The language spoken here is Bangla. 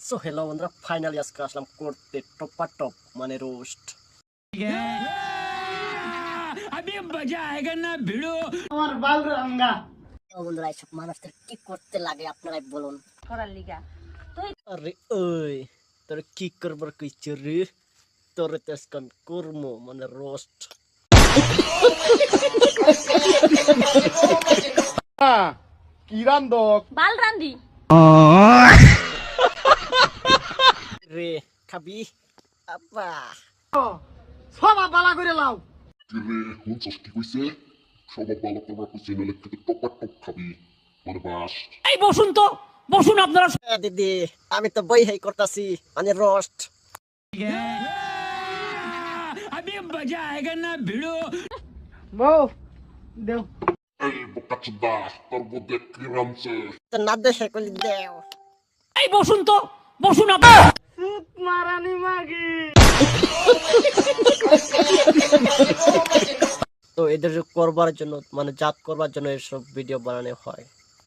সো হ্যালো বন্ধুরা, ফাইনালি আজকে আসলাম করতে টপা টপ মানে রোস্ট। अभी मजा आएगा ना भिड़ो। আমার বাল রাঙ্গা বন্ধুরা, এইসব মানুষদের কি করতে লাগে আপনারাই বলুন। করার লিগা আরে ওই তোর কি করবার কইছে রে? তোর তো আজকে আমি করবো মানে রোস্ট। বাল রান্দি রে খাবি আপা? সবা বালা করে লাও রে হুঁচস কি কইছে? সবাই ভালো করবার কইছে, নাহলে কিন্তু টপা টপ খাবি মানে বাস। এই বসুন তো, বসুন আপনারা। দিদি আমি তো বই হাই করতাছি মানে রোস্ট। अभी मजा आएगा ना भिड़ो। বউ দেও এই বোকাচোদা, তোর মধ্যে কি রামছে? তো না দেখে কলি দেও। এই বসুন তো, বসুন আপনারা। সুত মারানি মাগি তো এদের করবার জন্য মানে জাত করবার জন্য এসব ভিডিও বানানো হয়।